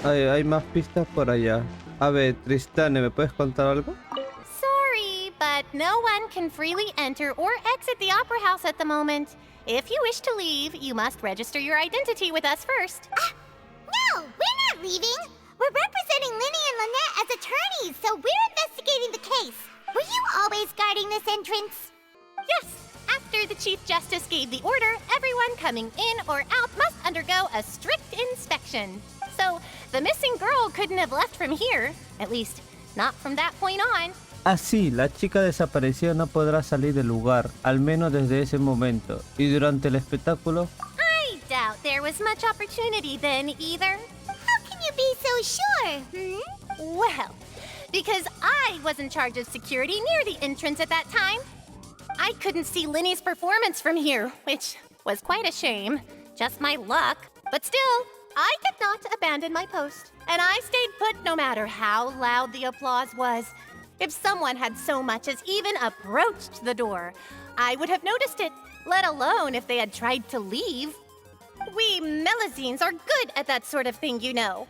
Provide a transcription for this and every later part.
Hay más pistas por allá. A ver, Tristane, ¿me puedes contar algo? Sorry, but no one can freely enter or exit the Opera House at the moment. If you wish to leave, you must register your identity with us first. No, we're not leaving. We're representing Linny and Lynette as attorneys, so we're investigating the case. Were you always guarding this entrance? Yes, after the Chief Justice gave the order, everyone coming in or out must undergo a strict inspection. So, the missing girl couldn't have left from here. At least, not from that point on. Ah, sí, la chica desaparecida no podrá salir del lugar, al menos desde ese momento. Y durante el espectáculo... I doubt there was much opportunity then, either. How can you be so sure? Well, because I was in charge of security near the entrance at that time. I couldn't see Linny's performance from here, which was quite a shame. Just my luck. But still, I did not abandon my post. And I stayed put no matter how loud the applause was. If someone had so much as even approached the door, I would have noticed it, let alone if they had tried to leave. We Melazines are good at that sort of thing, you know.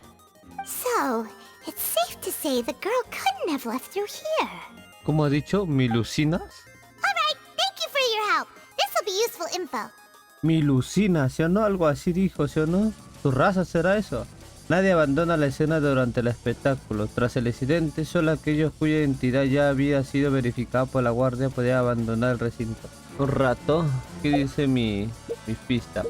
So, it's safe to say the girl couldn't have left through here. ¿Cómo ha dicho? ¿Milucinas? Alright, thank you for your help. This will be useful info. Milucinas, ¿sí o no? Algo así dijo, ¿sí o no? ¿Tu raza será eso? Nadie abandona la escena durante el espectáculo. Tras el incidente, solo aquellos cuya identidad ya había sido verificada por la guardia podían abandonar el recinto. Un rato, ¿qué dice mi pista?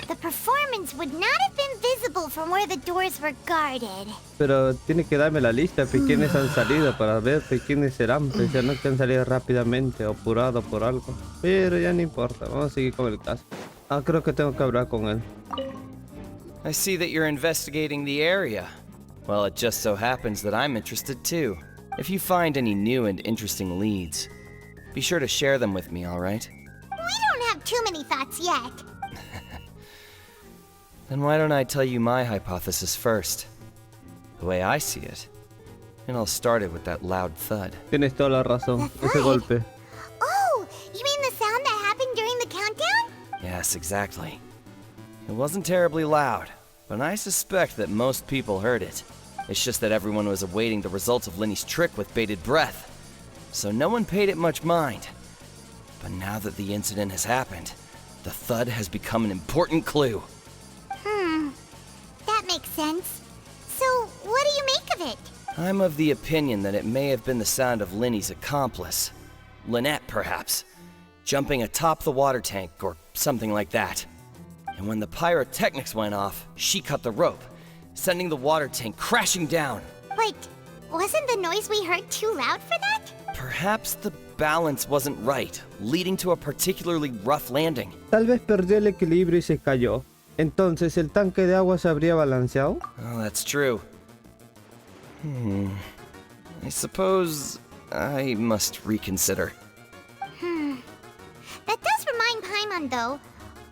The performance would not have been visible from where the doors were guarded. Pero tiene que darme la lista de quiénes han salido para ver quiénes serán. Pensar no que han salido rápidamente o apurado por algo. Pero ya no importa, vamos a seguir con el caso. Ah, creo que tengo que hablar con él. I see that you're investigating the area. Well, it just so happens that I'm interested too. If you find any new and interesting leads, be sure to share them with me, all right? We don't have too many thoughts yet. Then why don't I tell you my hypothesis first? The way I see it. And I'll start it with that loud thud. Tienes toda la razón, The ese thud? golpe. Oh, you mean the sound that happened during the countdown? Yes, exactly. It wasn't terribly loud, but I suspect that most people heard it. It's just that everyone was awaiting the results of Linny's trick with bated breath, so no one paid it much mind. But now that the incident has happened, the thud has become an important clue. That makes sense. So, what do you make of it? I'm of the opinion that it may have been the sound of Linny's accomplice. Lynette, perhaps. Jumping atop the water tank, or something like that. And when the pyrotechnics went off, she cut the rope, sending the water tank crashing down. Wait, wasn't the noise we heard too loud for that? Perhaps the balance wasn't right, leading to a particularly rough landing. Tal vez perdió el equilibrio y se cayó. Entonces, ¿el tanque de agua se habría balanceado? Oh, that's true. I suppose I must reconsider. That does remind Paimon, though.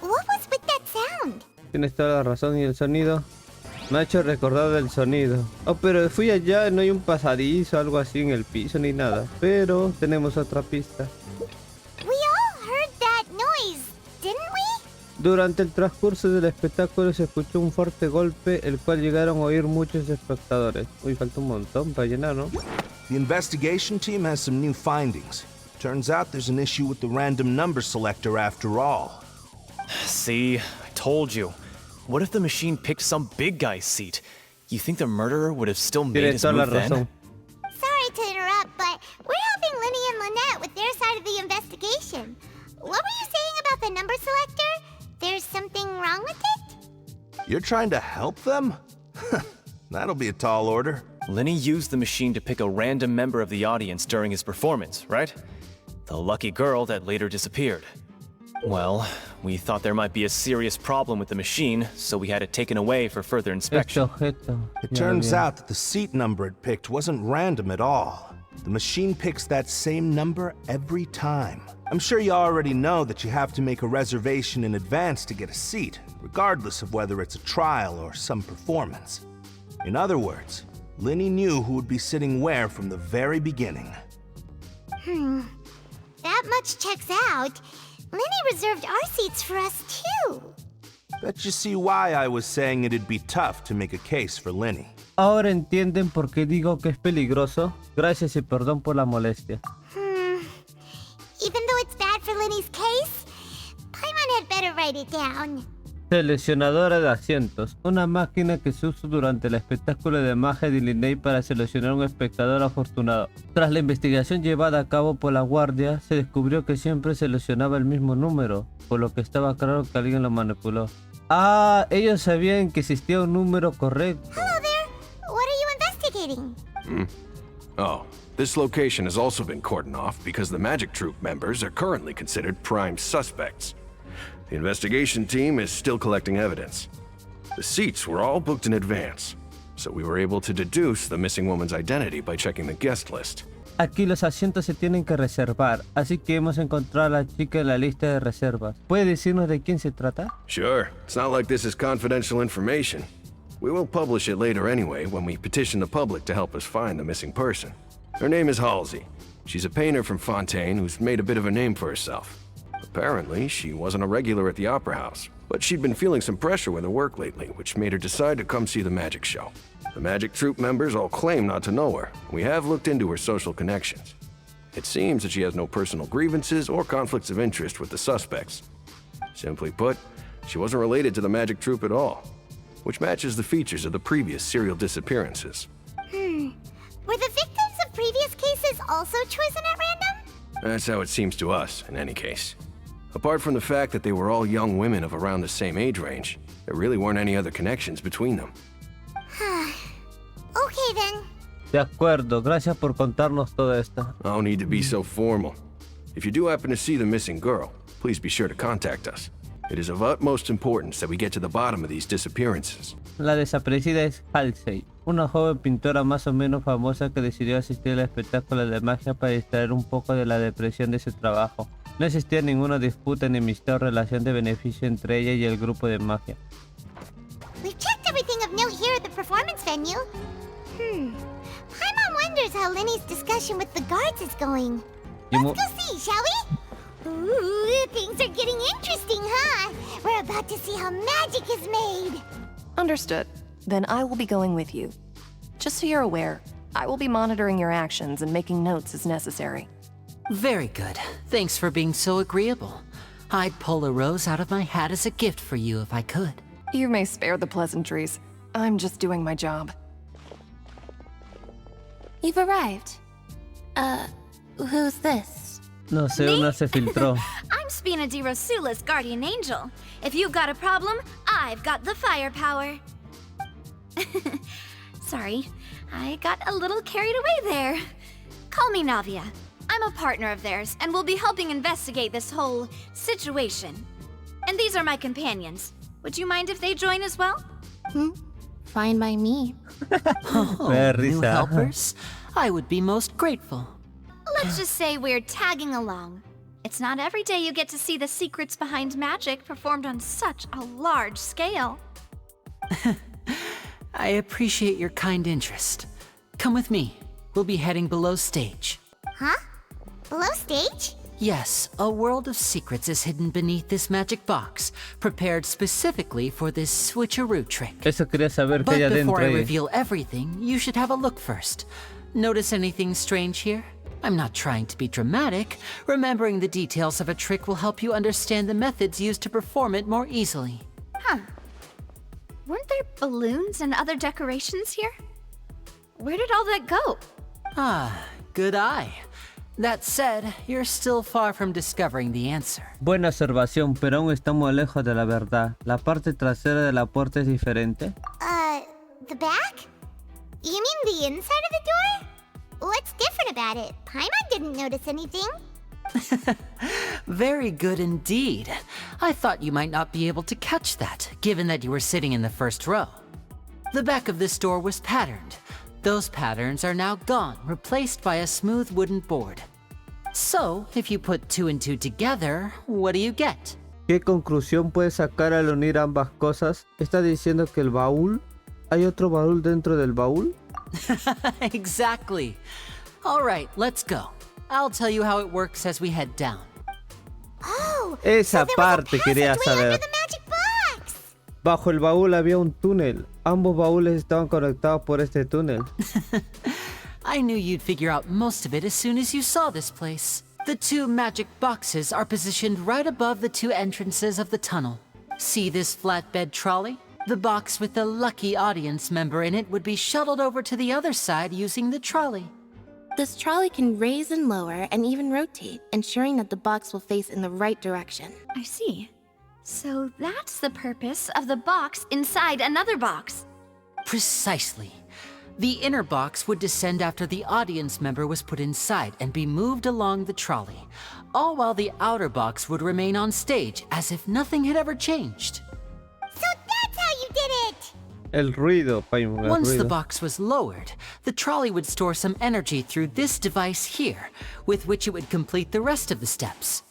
What was with that sound? Tienes toda la razón, y el sonido me ha hecho recordar del sonido. Oh, pero fui allá, no hay un pasadizo, algo así en el piso ni nada. Pero tenemos otra pista. We all heard that noise, didn't we? Durante el transcurso del espectáculo se escuchó un fuerte golpe, el cual llegaron a oír muchos espectadores. Uy, falta un montón para llenar, ¿no? The investigation team has some new findings. Turns out there's an issue with the random number selector after all. See, I told you. What if the machine picked some big guy's seat? You think the murderer would have still made Tienes his toda la move then? razón. Sorry to interrupt, but we're helping Linny and Lynette with their side of the investigation. What were you saying about the number selector? There's something wrong with it? You're trying to help them? That'll be a tall order. Linny used the machine to pick a random member of the audience during his performance, right? The lucky girl that later disappeared. Well, we thought there might be a serious problem with the machine, so we had it taken away for further Este inspection. objeto. It Ya turns bien. out that the seat number it picked wasn't random at all. The machine picks that same number every time. I'm sure you already know that you have to make a reservation in advance to get a seat, regardless of whether it's a trial or some performance. In other words, Linny knew who would be sitting where from the very beginning. That much checks out. Linny reserved our seats for us, too. Bet you see why I was saying it'd be tough to make a case for Lenny. Ahora entienden por qué digo que es peligroso. Gracias y perdón por la molestia. Even though it's bad for Lenny's case, Paimon had better write it down. Seleccionadora de asientos. Una máquina que se usa durante el espectáculo de magia de Linney para seleccionar un espectador afortunado. Tras la investigación llevada a cabo por la guardia, se descubrió que siempre seleccionaba el mismo número, por lo que estaba claro que alguien lo manipuló. Ah, ellos sabían que existía un número correcto. Hello there. What are you investigating? Oh, this location has also been cordoned off because the Magic Troop members are currently considered prime suspects. The investigation team is still collecting evidence. The seats were all booked in advance, so we were able to deduce the missing woman's identity by checking the guest list. Aquí los asientos se tienen que reservar, así que hemos encontrado a la chica en la lista de reservas. ¿Puede decirnos de quién se trata? Sure, it's not like this is confidential information. We will publish it later anyway when we petition the public to help us find the missing person. Her name is Halsey. She's a painter from Fontaine who's made a bit of a name for herself. Apparently, she wasn't a regular at the Opera House, but she'd been feeling some pressure with her work lately, which made her decide to come see the magic show. The Magic Troop members all claim not to know her. We have looked into her social connections. It seems that she has no personal grievances or conflicts of interest with the suspects. Simply put, she wasn't related to the Magic Troop at all, which matches the features of the previous serial disappearances. Were the victims of previous cases also chosen at random? That's how it seems to us, in any case. Apart from the fact that they were all young women of around the same age range, there really weren't any other connections between them. Okay then. De acuerdo, gracias por contarnos todo esto. No need to be so formal. If you do happen to see the missing girl, please be sure to contact us. It is of utmost importance that we get to the bottom of these disappearances. La desaparecida es Halsey, una joven pintora más o menos famosa que decidió asistir al espectáculo de magia para distraer un poco de la depresión de su trabajo. No existía ninguna disputa ni amistad o relación de beneficio entre ella y el grupo de magia. We've checked everything of note here at the performance venue. Paimon wonders how Lenny's discussion with the guards is going. Let's go see, shall we? Ooh, things are getting interesting, huh? We're about to see how magic is made. Understood. Then I will be going with you. Just so you're aware, I will be monitoring your actions and making notes as necessary. Very good. Thanks for being so agreeable. I'd pull a rose out of my hat as a gift for you if I could. You may spare the pleasantries. I'm just doing my job. You've arrived. Who's this? No sé, una se filtró. I'm Spina di Rosula's guardian angel. If you've got a problem, I've got the firepower. Sorry, I got a little carried away there. Call me Navia. I'm a partner of theirs, and will be helping investigate this whole situation. And these are my companions. Would you mind if they join as well? Fine by me. New helpers? I would be most grateful. Let's just say we're tagging along. It's not every day you get to see the secrets behind magic performed on such a large scale. I appreciate your kind interest. Come with me. We'll be heading below stage. Huh? Below stage? Yes, a world of secrets is hidden beneath this magic box, prepared specifically for this switcheroo trick. Eso quería saber que But hay before adentro. I reveal everything, you should have a look first. Notice anything strange here? I'm not trying to be dramatic. Remembering the details of a trick will help you understand the methods used to perform it more easily. Weren't there balloons and other decorations here? Where did all that go? Good eye. That said, you're still far from discovering the answer. Buena observación, pero aún estamos lejos de la verdad. ¿La parte trasera de la puerta es diferente? The back? You mean the inside of the door? What's different about it? Paimon didn't notice anything. Very good indeed. I thought you might not be able to catch that, given that you were sitting in the first row. The back of this door was patterned. Those patterns are now gone, replaced by a smooth wooden board. So, if you put 2 and 2 together, what do you get? ¿Qué conclusión puedes sacar al unir ambas cosas? ¿Está diciendo que el baúl? ¿Hay otro baúl dentro del baúl? Exactly. All right, let's go. I'll tell you how it works as we head down. Oh, Esa so there was a parte quería passageway under saber. the magic box. Bajo el baúl había un túnel. Ambos baúles estaban conectados por este túnel. I knew you'd figure out most of it as soon as you saw this place. The 2 magic boxes are positioned right above the 2 entrances of the tunnel. See this flatbed trolley? The box with the lucky audience member in it would be shuttled over to the other side using the trolley. This trolley can raise and lower and even rotate, ensuring that the box will face in the right direction. I see. So that's the purpose of the box inside another box. Precisely. The inner box would descend after the audience member was put inside and be moved along the trolley, all while the outer box would remain on stage as if nothing had ever changed. So that's how you did it! El ruido, Paimon, el Once the ruido. box was lowered, the trolley would store some energy through this device here, with which it would complete the rest of the steps.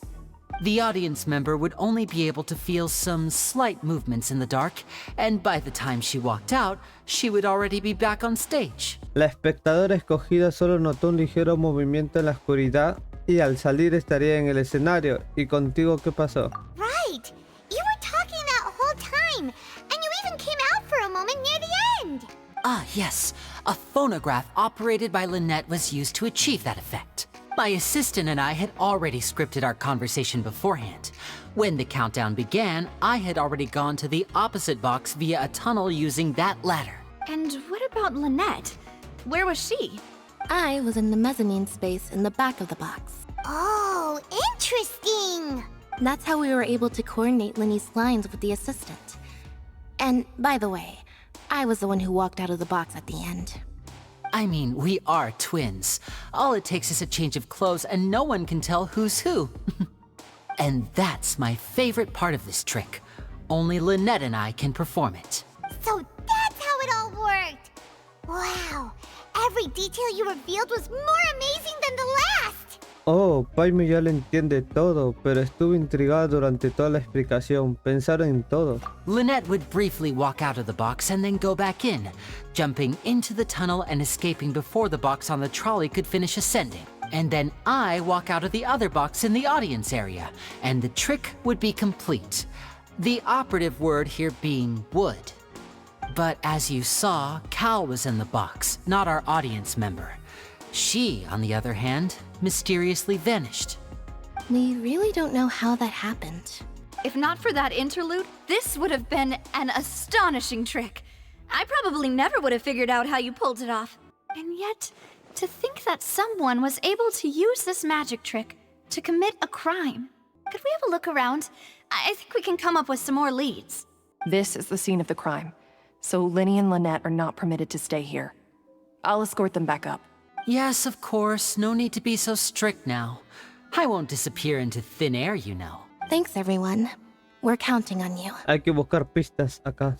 The audience member would only be able to feel some slight movements in the dark, and by the time she walked out, she would already be back on stage. La espectadora escogida solo notó un ligero movimiento en la oscuridad y al salir estaría en el escenario. ¿Y contigo qué pasó? Right! You were talking that whole time, and you even came out for a moment near the end! Ah, yes. A phonograph operated by Lynette was used to achieve that effect. My assistant and I had already scripted our conversation beforehand. When the countdown began, I had already gone to the opposite box via a tunnel using that ladder. And what about Lynette? Where was she? I was in the mezzanine space in the back of the box. Oh, interesting! That's how we were able to coordinate Linny's lines with the assistant. And by the way, I was the one who walked out of the box at the end. I mean, we are twins. All it takes is a change of clothes and no one can tell who's who. And that's my favorite part of this trick. Only Lynette and I can perform it. So that's how it all worked! Wow! Every detail you revealed was more amazing than the last! Oh, Paimon ya lo entiende todo, pero estuve intrigada durante toda la explicación. Pensaron en todo. Lynette would briefly walk out of the box and then go back in, jumping into the tunnel and escaping before the box on the trolley could finish ascending. And then I walk out of the other box in the audience area, and the trick would be complete. The operative word here being would. But as you saw, Cal was in the box, not our audience member. She, on the other hand, mysteriously vanished. We really don't know how that happened. If not for that interlude, this would have been an astonishing trick. I probably never would have figured out how you pulled it off. And yet, to think that someone was able to use this magic trick to commit a crime. Could we have a look around? I think we can come up with some more leads. This is the scene of the crime, so Linny and Lynette are not permitted to stay here. I'll escort them back up. Yes, of course, no need to be so strict now. I won't disappear into thin air, you know. Thanks, everyone. We're counting on you. Hay que buscar pistas acá.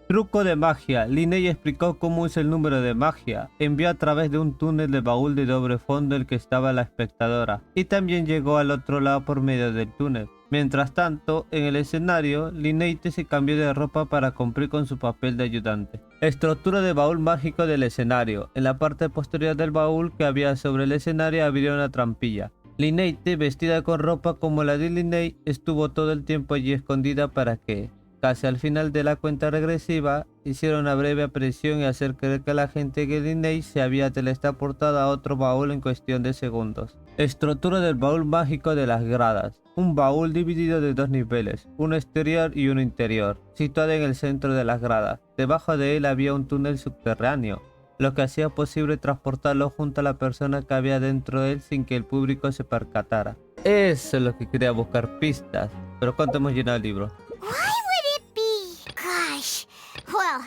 Truco de magia. Linney explicó cómo usa el número de magia. Envió a través de un túnel de baúl de doble fondo el que estaba la espectadora. Y también llegó al otro lado por medio del túnel. Mientras tanto, en el escenario, Linney se cambió de ropa para cumplir con su papel de ayudante. Estructura de baúl mágico del escenario. En la parte posterior del baúl que había sobre el escenario había una trampilla. Linney, vestida con ropa como la de Linney, estuvo todo el tiempo allí escondida para que, casi al final de la cuenta regresiva, hiciera una breve aparición y hacer creer que la gente que Linney se había teletransportado a otro baúl en cuestión de segundos. Estructura del baúl mágico de las gradas. Un baúl dividido de dos niveles, uno exterior y uno interior, situado en el centro de las gradas. Debajo de él había un túnel subterráneo, lo que hacía posible transportarlo junto a la persona que había dentro de él sin que el público se percatara. Eso es lo que quería buscar pistas. Pero ¿cuánto hemos llenado el libro? Why would it be? Gosh. Well,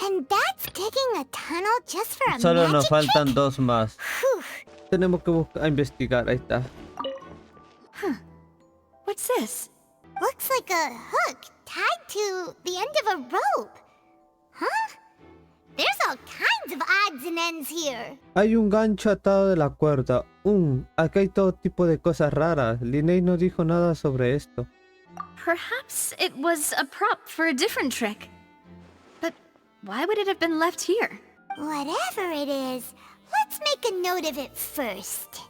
and that's digging a tunnel just for a Solo magic nos faltan trick? dos más. Whew. Tenemos que buscar, investigar. Ahí está. What's this? Looks like a hook tied to the end of a rope. Huh? There's all kinds of odds and ends here. Hay un gancho atado de la cuerda. Aquí hay todo tipo de cosas raras. Linney no dijo nada sobre esto. Perhaps it was a prop for a different trick. But why would it have been left here? Whatever it is, let's make a note of it first.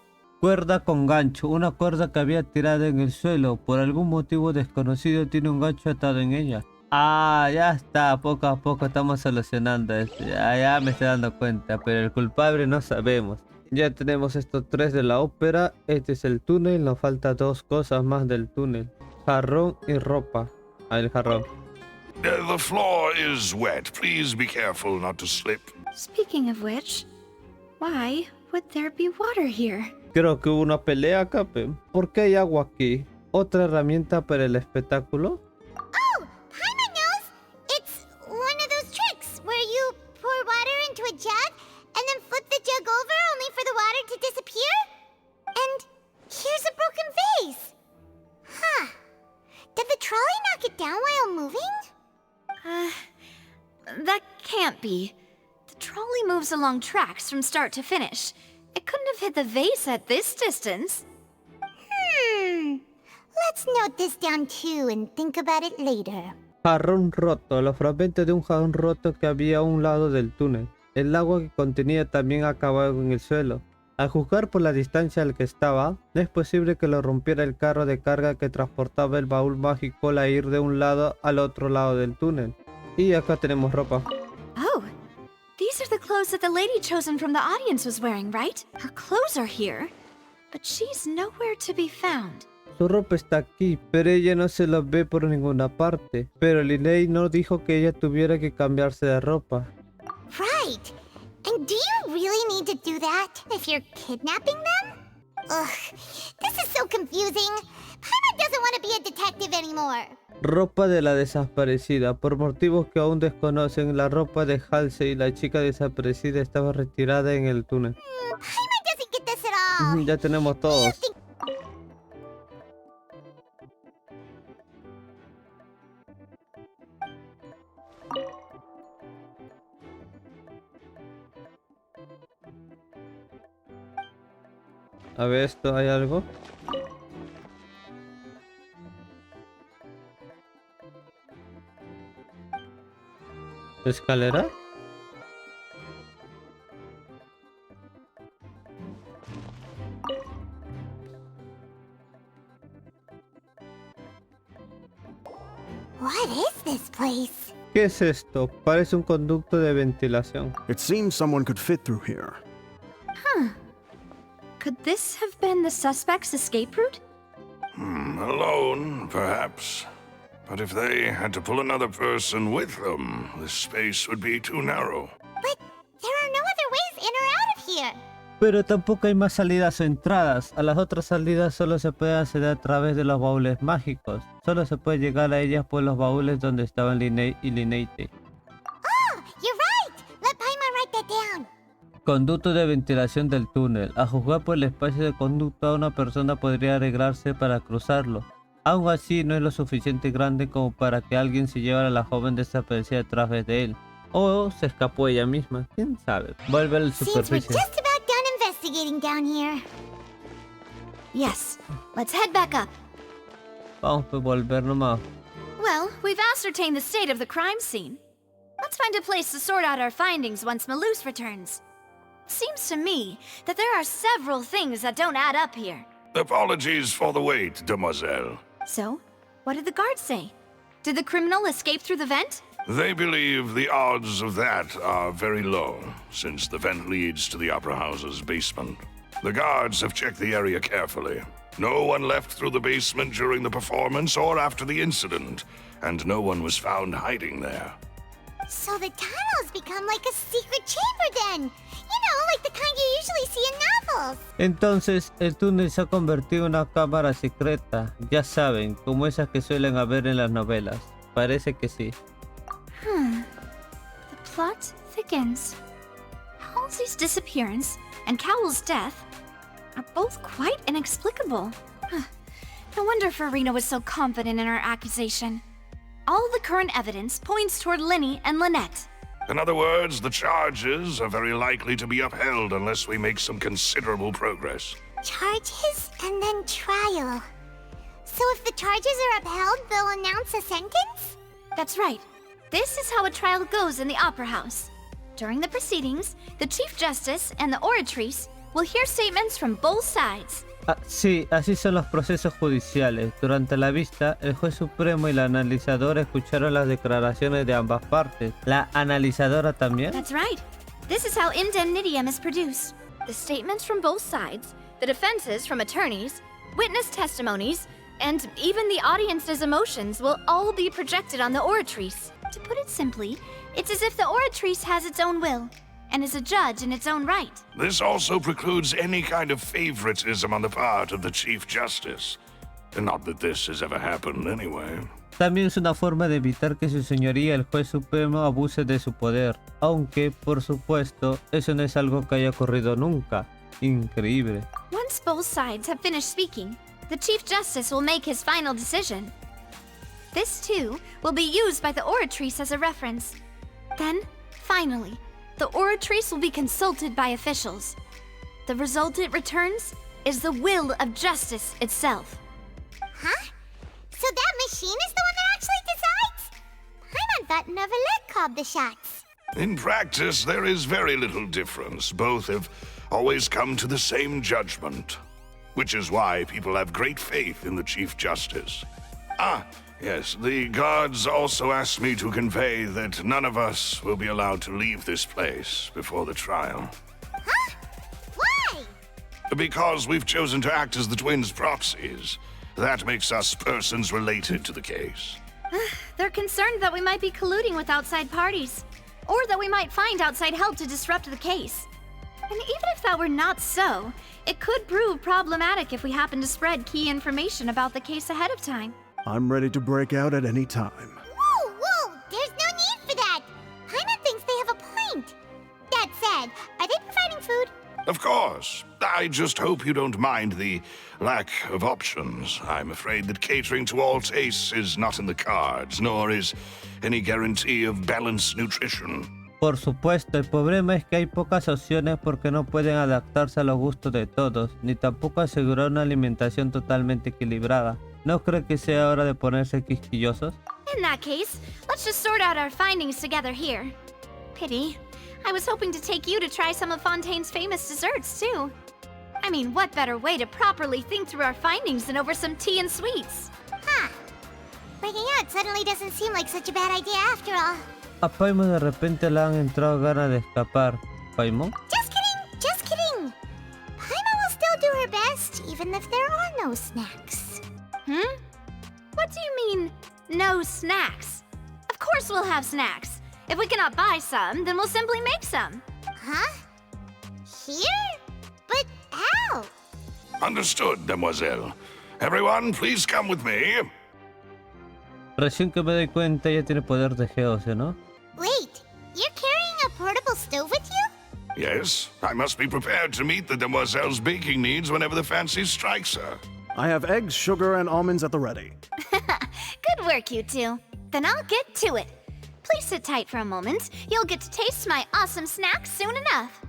Cuerda con gancho. Una cuerda que había tirado en el suelo. Por algún motivo desconocido tiene un gancho atado en ella. Ah, ya está, poco a poco estamos solucionando esto. Ya me estoy dando cuenta, pero el culpable no sabemos. Ya tenemos estos 3 de la ópera. Este es el túnel, nos falta 2 cosas más del túnel. Jarrón y ropa. Ah, el jarrón. The floor is wet. Please be careful not to slip. Speaking of which, why would there be water here? Creo que hubo una pelea acá, pe. ¿Por qué hay agua aquí? ¿Otra herramienta para el espectáculo? Oh, Paimon knows! It's one of those tricks where you pour water into a jug and then flip the jug over only for the water to disappear? And here's a broken vase. Huh. Did the trolley knock it down while moving? That can't be. The trolley moves along tracks from start to finish. It couldn't have hit the vase at this distance. Let's note this down too and think about it later. Jarrón roto. Los fragmentos de un jarrón roto que había a un lado del túnel. El agua que contenía también acababa en el suelo. Al juzgar por la distancia al que estaba, no es posible que lo rompiera el carro de carga que transportaba el baúl mágico al ir de un lado al otro lado del túnel. Y acá tenemos ropa. Oh, these are the clothes that the lady chosen from the audience was wearing, right? Her clothes are here, but she's nowhere to be found. Su ropa está aquí, pero ella no se la ve por ninguna parte. Pero Linnea no dijo que ella tuviera que cambiarse de ropa. Right. And do you really need to do that if you're kidnapping them? Ugh, this is so confusing. Paimon doesn't want to be a detective anymore. Ropa de la desaparecida. Por motivos que aún desconocen, la ropa de Halsey, la chica desaparecida, estaba retirada en el túnel. Paimon doesn't get this at all. Ya tenemos todos. A ver, ¿esto hay algo? ¿Escalera? What is this place? ¿Qué es esto? Parece un conducto de ventilación. It seems someone could fit through here. Could this have been the suspect's escape route? Alone, perhaps. But if they had to pull another person with them, the space would be too narrow. But there are no other ways in or out of here. Pero tampoco hay más salidas o entradas. A las otras salidas solo se puede acceder a través de los baúles mágicos. Solo se puede llegar a ellas por los baúles donde estaban Linnea y Únete. Oh, you're right. Let Paimon write that down. Conducto de ventilación del túnel. A juzgar por el espacio de conducto, una persona podría arreglarse para cruzarlo. Aún así, no es lo suficiente grande como para que alguien se llevara a la joven desaparecida a través de él. O se escapó ella misma. ¿Quién sabe? Vuelve a la Seems we're superficie. just about done investigating down here. Yes. Let's head back up. Vamos a volver nomás. Well, we've ascertained the state of the crime scene. Let's find a place to sort out our findings once Malus returns. Seems to me that there are several things that don't add up here. Apologies for the wait, demoiselle. So, what did the guards say? Did the criminal escape through the vent? They believe the odds of that are very low, since the vent leads to the Opera House's basement. The guards have checked the area carefully. No one left through the basement during the performance or after the incident, and no one was found hiding there. So the tunnels become like a secret chamber then. You know, like the kind you usually see in novels. Entonces, el túnel se ha convertido en una cámara secreta. Ya saben, como esas que suelen haber en las novelas. Parece que sí. The plot thickens. Halsey's disappearance and Cowell's death are both quite inexplicable. No wonder Farina was so confident in her accusation. All the current evidence points toward Linny and Lynette. In other words, the charges are very likely to be upheld unless we make some considerable progress. Charges and then trial. So if the charges are upheld, they'll announce a sentence? That's right. This is how a trial goes in the Opera House. During the proceedings, the Chief Justice and the oratrice will hear statements from both sides. Sí, así son los procesos judiciales. Durante la vista, el juez supremo y la analizadora escucharon las declaraciones de ambas partes. ¿La analizadora también? That's right. This is how indemnitium is produced. The statements from both sides, the defenses from attorneys, witness testimonies, and even the audience's emotions will all be projected on the oratrice. To put it simply, it's as if the oratrice has its own will, and is a judge in its own right. This also precludes any kind of favoritism on the part of the Chief Justice. Not that this has ever happened anyway. También es una forma de evitar que su señoría el juez supremo abuse de su poder, aunque, por supuesto, eso no es algo que haya ocurrido nunca. Increíble. Once both sides have finished speaking, the Chief Justice will make his final decision. This, too, will be used by the oratrice as a reference. Then, finally, the oratrice will be consulted by officials. The result it returns is the will of justice itself. Huh? So that machine is the one that actually decides? Paimon thought Novelet called the shots. In practice, there is very little difference. Both have always come to the same judgment. Which is why people have great faith in the Chief Justice. Yes, the guards also asked me to convey that none of us will be allowed to leave this place before the trial. Huh? Why? Because we've chosen to act as the twins' proxies. That makes us persons related to the case. They're concerned that we might be colluding with outside parties, or that we might find outside help to disrupt the case. And even if that were not so, it could prove problematic if we happen to spread key information about the case ahead of time. I'm ready to break out at any time. Whoa! There's no need for that! Paimon thinks they have a point. That said, are they providing food? Of course. I just hope you don't mind the lack of options. I'm afraid that catering to all tastes is not in the cards, nor is any guarantee of balanced nutrition. Por supuesto, el problema es que hay pocas opciones porque no pueden adaptarse a los gustos de todos, ni tampoco asegurar una alimentación totalmente equilibrada. ¿No cree que sea hora de ponerse quisquillosos? In that case, let's just sort out our findings together here. Pity. I was hoping to take you to try some of Fontaine's famous desserts, too. I mean, what better way to properly think through our findings than over some tea and sweets? Huh. Breaking out suddenly doesn't seem like such a bad idea after all. A Paimon de repente le han entrado ganas de escapar. ¿Paimon? Just kidding! Paimon will still do her best, even if there are no snacks. What do you mean, no snacks? Of course we'll have snacks. If we cannot buy some, then we'll simply make some. Huh? Here? But how? Understood, Demoiselle. Everyone, please come with me. Recién que me doy cuenta ya tiene poder de geocio, ¿no? Wait, you're carrying a portable stove with you? Yes, I must be prepared to meet the Demoiselle's baking needs whenever the fancy strikes her. I have eggs, sugar, and almonds at the ready. Good work, you two. Then I'll get to it. Please sit tight for a moment. You'll get to taste my awesome snacks soon enough.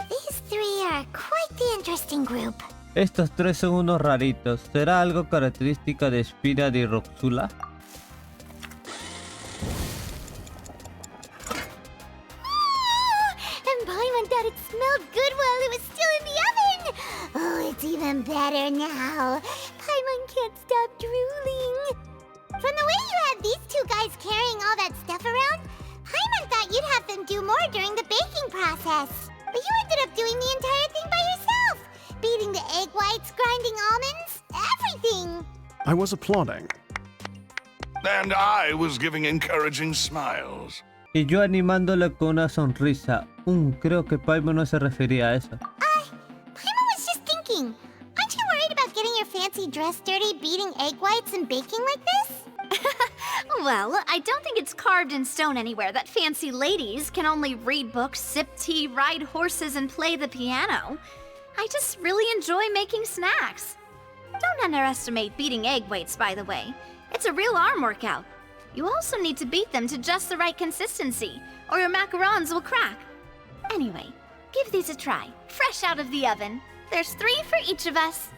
These three are quite the interesting group. Estos tres son unos raritos. ¿Será algo característica de Spina di Roxula? And Paimon thought it smelled good while it was still in the oven! Oh, it's even better now. Paimon can't stop drooling. From the way you had these two guys carrying all that stuff around, Paimon thought you'd have them do more during the baking process. But you ended up doing the entire thing by yourself! Beating the egg whites, grinding almonds, everything! I was applauding. And I was giving encouraging smiles. Y yo animándole con una sonrisa. Creo que Paimon no se refería a eso. Paimon was just thinking. Aren't you worried about getting your fancy dress dirty beating egg whites and baking like this? Well, I don't think it's carved in stone anywhere that fancy ladies can only read books, sip tea, ride horses, and play the piano. I just really enjoy making snacks. Don't underestimate beating egg whites, by the way. It's a real arm workout. You also need to beat them to just the right consistency, or your macarons will crack. Anyway, give these a try, fresh out of the oven. There's 3 for each of us.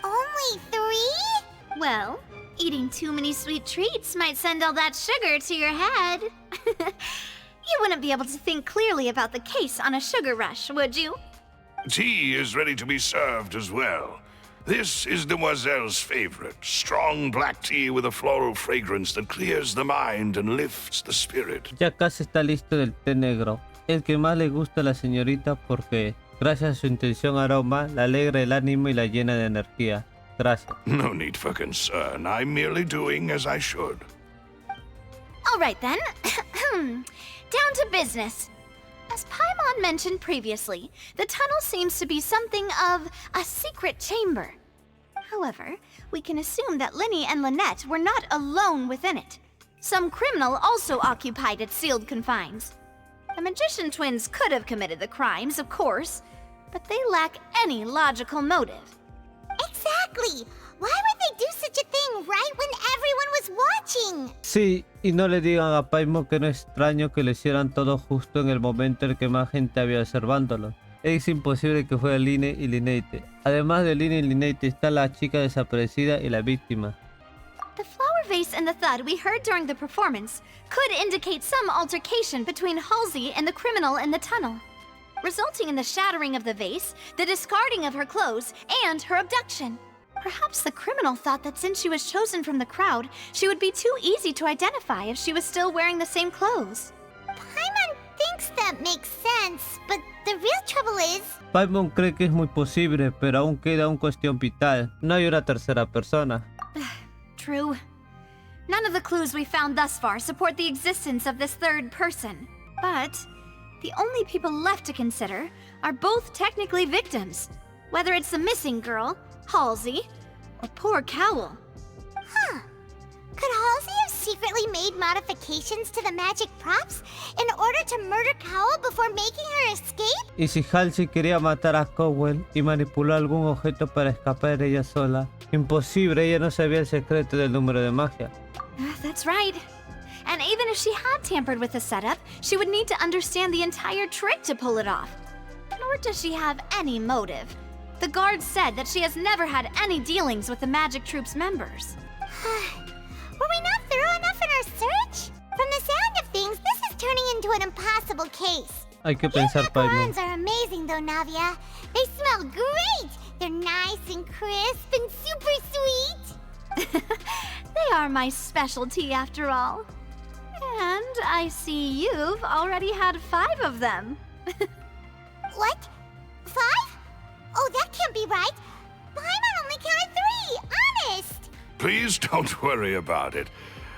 Only 3? Well, eating too many sweet treats might send all that sugar to your head. You wouldn't be able to think clearly about the case on a sugar rush, would you? Tea is ready to be served as well. This is Demoiselle's favorite, strong black tea with a floral fragrance that clears the mind and lifts the spirit. Ya casi está listo el té negro, el que más le gusta a la señorita porque, gracias a su intención aroma, la alegra el ánimo y la llena de energía. Gracias. No need for concern. I'm merely doing as I should. All right then. Down to business. As Paimon mentioned previously, the tunnel seems to be something of a secret chamber. However, we can assume that Linny and Lynette were not alone within it. Some criminal also occupied its sealed confines. The magician twins could have committed the crimes, of course, but they lack any logical motive. Exactly! Why would they do such a thing right when everyone was watching? Sí, y no le digan a Paimon que no es extraño que lo hicieran todo justo en el momento en que más gente había observándolo. Es imposible que fuera Linny y Lynette. Además de Linny y Lynette está la chica desaparecida y la víctima. The flower vase and the thud we heard during the performance could indicate some altercation between Halsey and the criminal in the tunnel, resulting in the shattering of the vase, the discarding of her clothes, and her abduction. Perhaps the criminal thought that since she was chosen from the crowd, she would be too easy to identify if she was still wearing the same clothes. Paimon thinks that makes sense, but the real trouble is... Paimon cree que es muy posible, pero aún queda una cuestión vital. No hay una tercera persona. True. None of the clues we found thus far support the existence of this third person. But the only people left to consider are both technically victims, whether it's the missing girl, Halsey, or poor Cowl. Huh. Could Halsey have secretly made modifications to the magic props in order to murder Cowl before making her escape? Y si Halsey quería matar a Cowell y manipuló algún objeto para escapar ella sola, imposible, ella no sabía el secreto del número de magia. That's right. And even if she had tampered with the setup, she would need to understand the entire trick to pull it off. Nor does she have any motive. The guards said that she has never had any dealings with the Magic Troop's members. Were we not thorough enough in our search? From the sound of things, this is turning into an impossible case. Hay que Your pensar, Paimon. macarons are amazing though, Navia. They smell great! They're nice and crisp and super sweet! They are my specialty after all. And I see you've already had 5 of them. What? 5? Oh, that can't be right. Paimon only counted 3, honest! Please don't worry about it.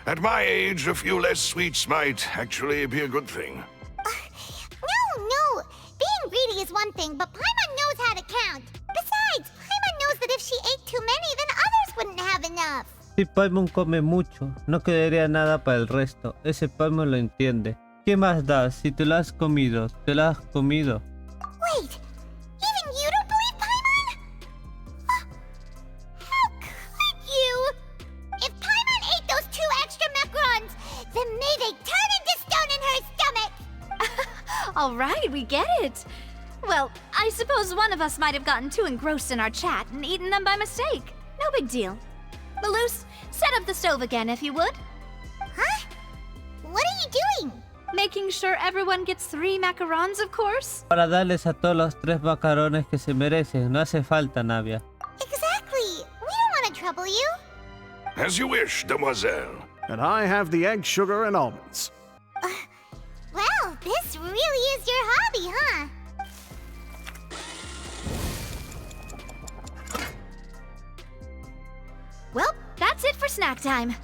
At my age, a few less sweets might actually be a good thing. No. Being greedy is one thing, but Paimon knows how to count. Besides, Paimon knows that if she ate too many, then others wouldn't have enough. Si Paimon come mucho, no quedaría nada para el resto. Ese Paimon lo entiende. ¿Qué más da? Si te lo has comido, te lo has comido. Wait, even you don't believe Paimon? How could you? If Paimon ate those 2 extra macarons, then may they turn into stone in her stomach! All right, we get it. Well, I suppose one of us might have gotten too engrossed in our chat and eaten them by mistake. No big deal. Malus, set up the stove again if you would. Huh? What are you doing? Making sure everyone gets 3 macarons, of course. Para darles a todos los 3 macarones que se merecen. No hace falta, Navia. Exactly. We don't want to trouble you. As you wish, Demoiselle. And I have the egg, sugar, and almonds. Well, this really is your hobby, huh? Well, that's it for snack time.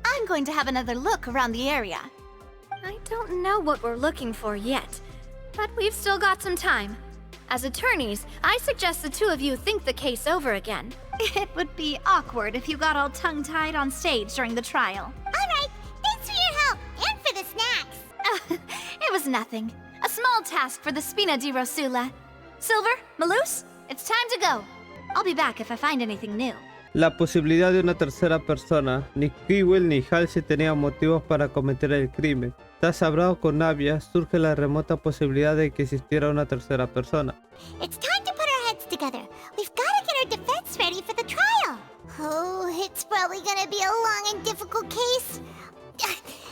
I'm going to have another look around the area. I don't know what we're looking for yet, but we've still got some time. As attorneys, I suggest the 2 of you think the case over again. It would be awkward if you got all tongue-tied on stage during the trial. All right, thanks for your help and for the snacks. It was nothing. A small task for the Spina di Rosula. Silver, Malus, it's time to go. I'll be back if I find anything new. La posibilidad de una tercera persona. Ni Kewell ni Halsey tenían motivos para cometer el crimen. Tras hablado con Navia, surge la remota posibilidad de que existiera una tercera persona. It's time to put our heads together. We've got to get our defense ready for the trial. Oh, it's probably gonna be a long and difficult case.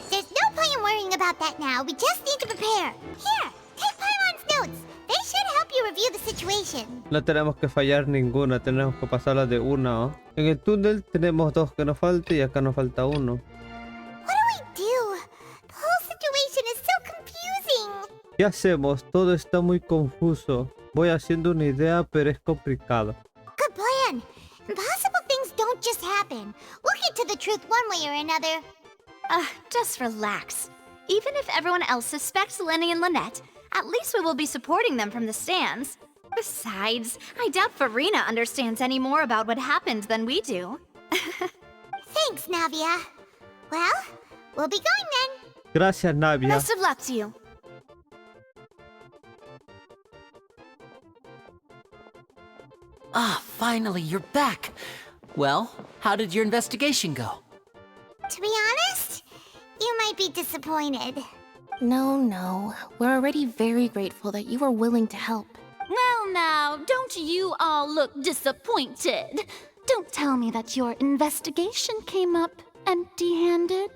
There's no point in worrying about that now. We just need to prepare. Here, take Paimon's notes. They should help you review the situation. situation. No tenemos que fallar ninguna, tenemos que pasarla de una, ¿oh? En el túnel tenemos 2 que nos falta y acá nos falta 1. What do we do? The whole situation is so confusing. ¿Qué hacemos? Todo está muy confuso. Voy haciendo una idea, pero es complicado. Good plan. Impossible things don't just happen. We'll get to the truth one way or another. Just relax. Even if everyone else suspects Lenny and Lynette, at least we will be supporting them from the stands. Besides, I doubt Farina understands any more about what happened than we do. Thanks, Navia. Well, we'll be going then. Gracias, Navia. Best of luck to you. Finally, you're back. Well, how did your investigation go? To be honest, you might be disappointed. No. We're already very grateful that you were willing to help. Well, now, don't you all look disappointed. Don't tell me that your investigation came up empty-handed.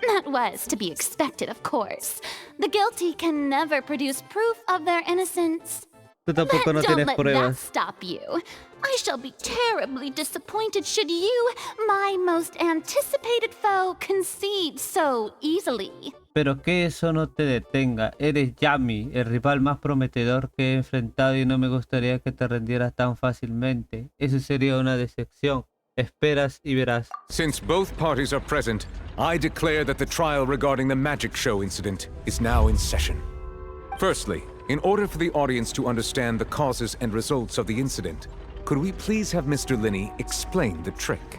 That was to be expected, of course. The guilty can never produce proof of their innocence. Tú tampoco no Don't tienes let that pruebas. stop you. I shall be terribly disappointed should you, my most anticipated foe, concede so easily. Pero que eso no te detenga. Eres Yami, el rival más prometedor que he enfrentado y no me gustaría que te rendieras tan fácilmente. Eso sería una decepción. Esperas y verás. Since both parties are present, I declare that the trial regarding the magic show incident is now in session. Firstly, in order for the audience to understand the causes and results of the incident, could we please have Mr. Linney explain the trick?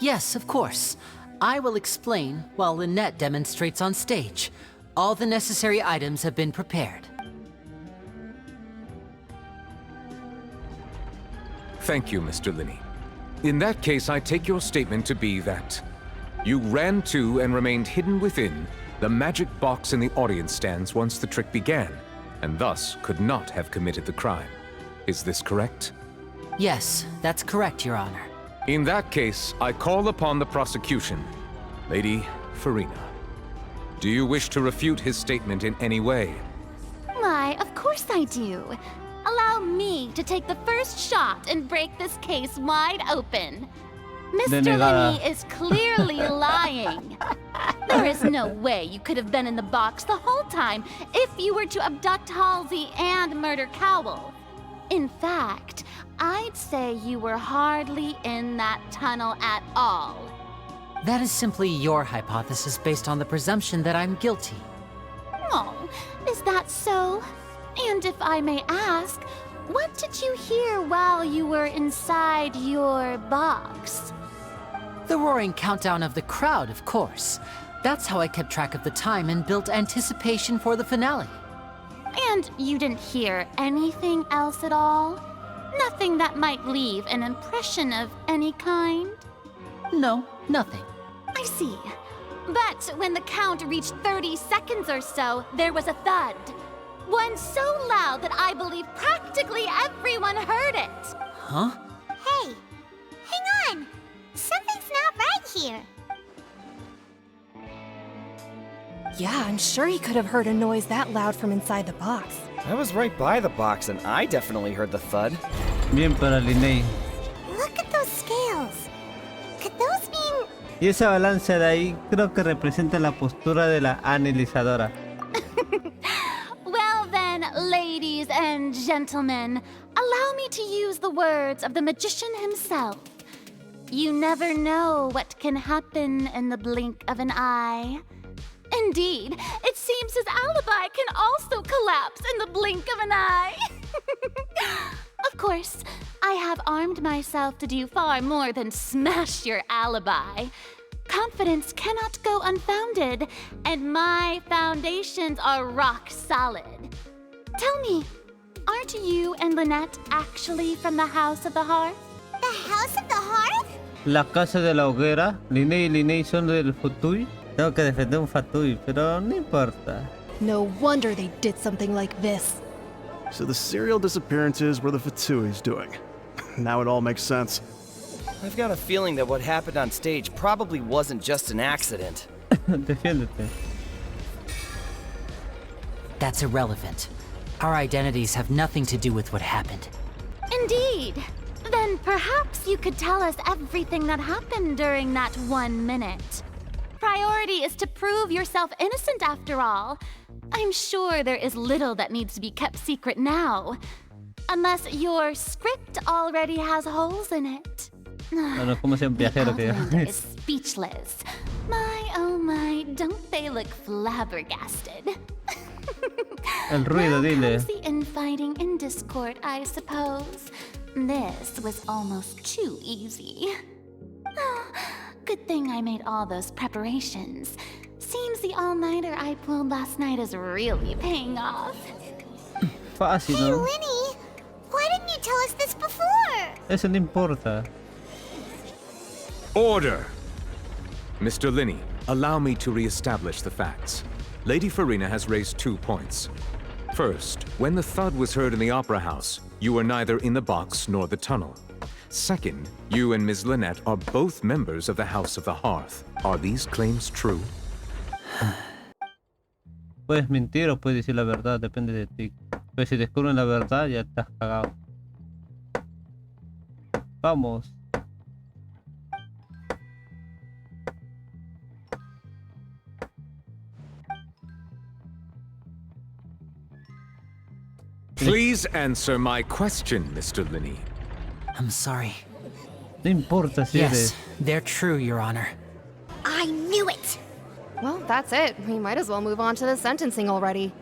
Yes, of course. I will explain while Lynette demonstrates on stage. All the necessary items have been prepared. Thank you, Mr. Linney. In that case, I take your statement to be that you ran to and remained hidden within the magic box in the audience stands once the trick began, and thus could not have committed the crime. Is this correct? Yes, that's correct, Your Honor. In that case, I call upon the prosecution. Lady Farina, do you wish to refute his statement in any way? Why, of course I do. Allow me to take the first shot and break this case wide open. Mr. Denegada. Linney is clearly lying. There is no way you could have been in the box the whole time if you were to abduct Halsey and murder Cowell. In fact, I'd say you were hardly in that tunnel at all. That is simply your hypothesis based on the presumption that I'm guilty. Oh, is that so? And if I may ask, what did you hear while you were inside your box? The roaring countdown of the crowd, of course. That's how I kept track of the time and built anticipation for the finale. And you didn't hear anything else at all? Nothing that might leave an impression of any kind? No, nothing. I see. But when the count reached 30 seconds or so, there was a thud. One so loud that I believe practically everyone heard it. Huh? Hey, hang on. Something's not right here. Yeah, I'm sure he could have heard a noise that loud from inside the box. I was right by the box and I definitely heard the thud. Bien para Linney. Look at those scales. Could those mean... Y esa balanza de ahí creo que representa la postura de la analizadora. Well then, ladies and gentlemen, allow me to use the words of the magician himself. You never know what can happen in the blink of an eye. Indeed, it seems his alibi can also collapse in the blink of an eye. Of course, I have armed myself to do far more than smash your alibi. Confidence cannot go unfounded, and my foundations are rock solid. Tell me, aren't you and Lynette actually from the House of the Hearth? The House of the Hearth? La casa de la hoguera. Linney y Linney son del Fatui. Tengo que defender un Fatui, pero no importa. No wonder they did something like this. So the serial disappearances were the Fatui's doing. Now it all makes sense. I've got a feeling that what happened on stage probably wasn't just an accident. Defiéndete. That's irrelevant. Our identities have nothing to do with what happened. Indeed. Then perhaps you could tell us everything that happened during that 1 minute. Priority is to prove yourself innocent after all. I'm sure there is little that needs to be kept secret now. Unless your script already has holes in it. Bueno, como sea un viajero que Outlander is speechless. My, oh my, don't they look flabbergasted? El ruido, Now dile. comes the infighting and discord, I suppose. This was almost too easy. Good thing I made all those preparations. Seems the all-nighter I pulled last night is really paying off. Fácil, Hey, ¿no? Linny, why didn't you tell us this before? Eso no importa. Order! Mr. Linney, allow me to re-establish the facts. Lady Farina has raised 2 points. First, when the thud was heard in the Opera House, you were neither in the box nor the tunnel. Second, you and Ms. Lynette are both members of the House of the Hearth. Are these claims true? Puedes mentir o puedes decir la verdad, depende de ti. Pues si descubren la verdad, ya estás cagado. Vamos. Please answer my question, Mr. Linney. I'm sorry. No importa si Yes, eres. they're true, Your Honor. I knew it! Well, that's it. We might as well move on to the sentencing already.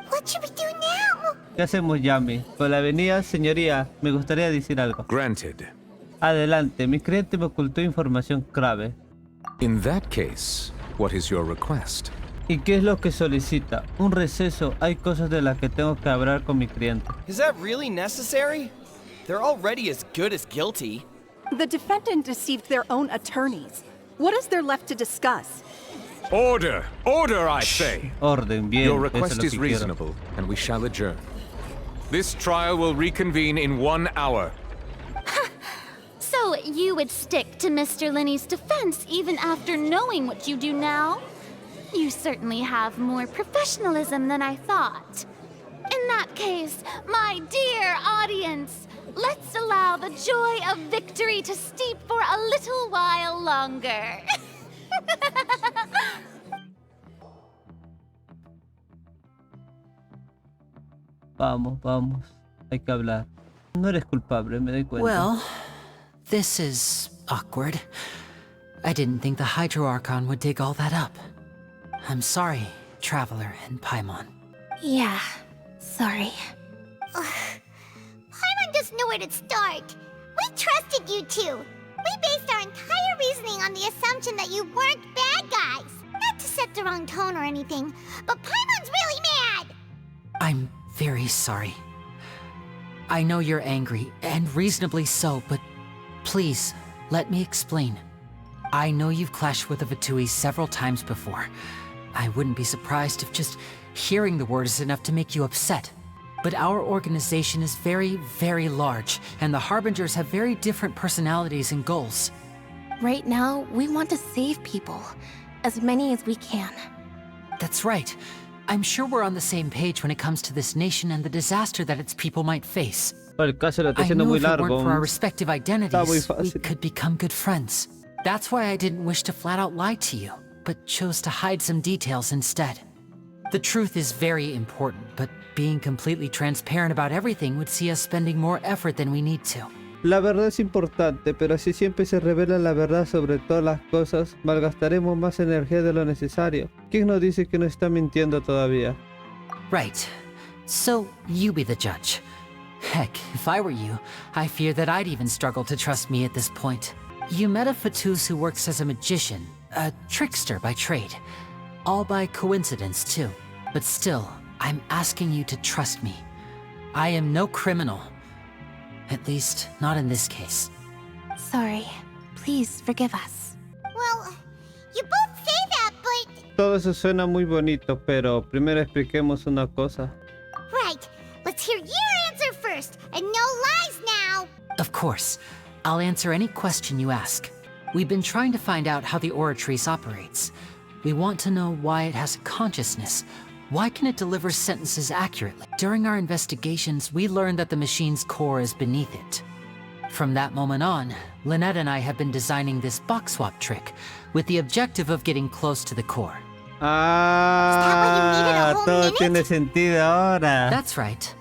What should we do now? ¿Qué hacemos, Yami? Con la venida, señoría, me gustaría decir algo. Granted. Adelante, mi cliente me ocultó información clave. In that case, what is your request? ¿Y qué es lo que solicita? Un receso. Hay cosas de las que tengo que hablar con mi cliente. Is that really necessary? They're already as good as guilty. The defendant deceived their own attorneys. What is there left to discuss? Order! Order, I say! Orden, bien. Your eso request lo is que quiero. reasonable, and we shall adjourn. This trial will reconvene in 1 hour. So you would stick to Mr. Linney's defense even after knowing what you do now? You certainly have more professionalism than I thought. In that case, my dear audience, let's allow the joy of victory to steep for a little while longer. Vamos, vamos. Hay que hablar. No eres culpable, me doy cuenta. Well, this is awkward. I didn't think the Hydro Archon would dig all that up. I'm sorry, Traveler and Paimon. Yeah, sorry. Paimon doesn't know where to start. We trusted you two. We based our entire reasoning on the assumption that you weren't bad guys. Not to set the wrong tone or anything, but Paimon's really mad! I'm very sorry. I know you're angry, and reasonably so, but please, let me explain. I know you've clashed with the Vitui several times before. I wouldn't be surprised if just hearing the word is enough to make you upset. But our organization is very, very large, and the Harbingers have very different personalities and goals. Right now, we want to save people. As many as we can. That's right. I'm sure we're on the same page when it comes to this nation and the disaster that its people might face. El caso lo está I haciendo knew muy if it weren't largo. for our respective Está muy identities, we fácil. could become good friends. That's why I didn't wish to flat out lie to you, but chose to hide some details instead. The truth is very important, but being completely transparent about everything would see us spending more effort than we need to. La verdad es importante, pero si siempre se revela la verdad sobre todas las cosas, malgastaremos más energía de lo necesario. ¿Quién nos dice que no está mintiendo todavía? Right. So, you be the judge. Heck, if I were you, I fear that I'd even struggle to trust me at this point. You met a Fatus who works as a magician, a trickster by trade. All by coincidence, too. But still, I'm asking you to trust me. I am no criminal. At least, not in this case. Sorry. Please forgive us. Well, you both say that, but... Todo eso suena muy bonito, pero primero expliquemos una cosa. Right, let's hear your answer first, and no lies now! Of course. I'll answer any question you ask. We've been trying to find out how the Oratrice operates. We want to know why it has a consciousness, Why can it deliver sentences accurately? During our investigations, we learned that the machine's core is beneath it. From that moment on, Lynette and I have been designing this box swap trick with the objective of getting close to the core. Ah, todo tiene sentido ahora. That's right.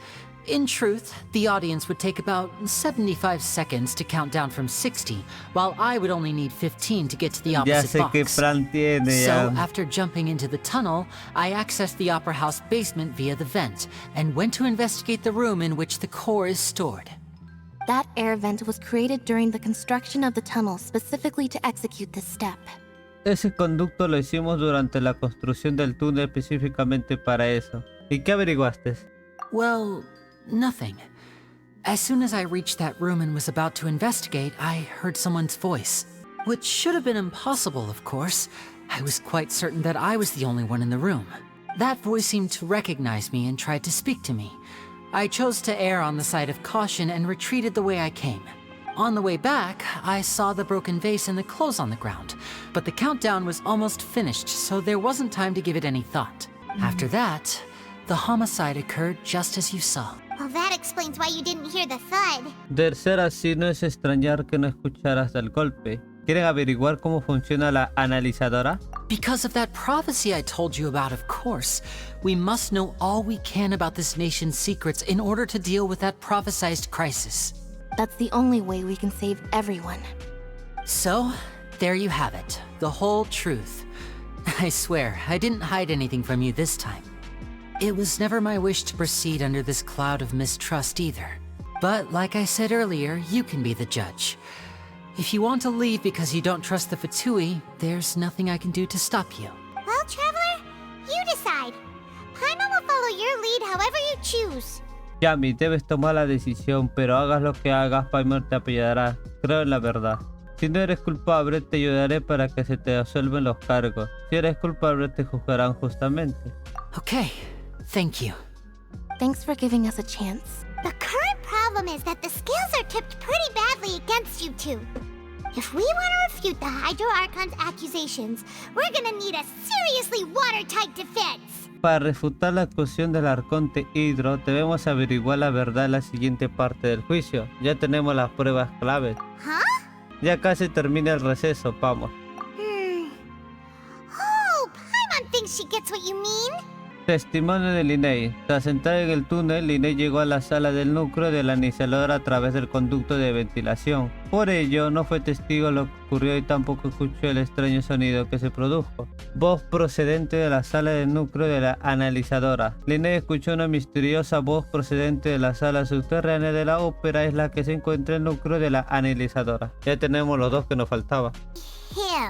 In truth, the audience would take about 75 seconds to count down from 60, while I would only need 15 to get to the Ya opposite sé qué box. plan tiene So, ya. after jumping into the tunnel, I accessed the Opera House basement via the vent, and went to investigate the room in which the core is stored. That air vent was created during the construction of the tunnel specifically to execute this step. Ese conducto lo hicimos durante la construcción del túnel específicamente para eso. ¿Y qué averiguaste? Well, nothing. As soon as I reached that room and was about to investigate, I heard someone's voice. Which should have been impossible, of course. I was quite certain that I was the only one in the room. That voice seemed to recognize me and tried to speak to me. I chose to err on the side of caution and retreated the way I came. On the way back, I saw the broken vase and the clothes on the ground, but the countdown was almost finished, so there wasn't time to give it any thought. After that, the homicide occurred just as you saw. Well, that explains why you didn't hear the thud. De ser así, no es extrañar que no escucharas el golpe. ¿Quieren averiguar cómo funciona la analizadora? Because of that prophecy I told you about, of course. We must know all we can about this nation's secrets in order to deal with that prophesized crisis. That's the only way we can save everyone. So, there you have it. The whole truth. I swear, I didn't hide anything from you this time. It was never my wish to proceed under this cloud of mistrust either. But like I said earlier, you can be the judge. If you want to leave because you don't trust the Fatui, there's nothing I can do to stop you. Well, Traveler, you decide. Paimon will follow your lead however you choose. Yami, debes tomar la decisión, pero hagas lo que hagas, Paimon te apoyará. Creo en la verdad. Si no eres culpable, te ayudaré para que se te absuelven los cargos. Si eres culpable, te juzgarán justamente. Okay, thank you. Thanks for giving us a chance. The current problem is that the scales are tipped pretty badly against you two. If we want to refute the Hydro Archon's accusations, we're gonna need a seriously watertight defense. Para refutar la acusación del arconte Hydro, debemos averiguar la verdad en la siguiente parte del juicio. Ya tenemos las pruebas claves. Ya casi termina el receso, vamos. Oh, Paimon thinks she gets what you mean. Testimonio de Linnea. Tras entrar en el túnel, Linnea llegó a la sala del núcleo de la analizadora a través del conducto de ventilación. Por ello, no fue testigo de lo que ocurrió y tampoco escuchó el extraño sonido que se produjo. Voz procedente de la sala del núcleo de la analizadora. Linnea escuchó una misteriosa voz procedente de la sala subterránea de la ópera, es la que se encuentra en el núcleo de la analizadora. Ya tenemos los dos que nos faltaban.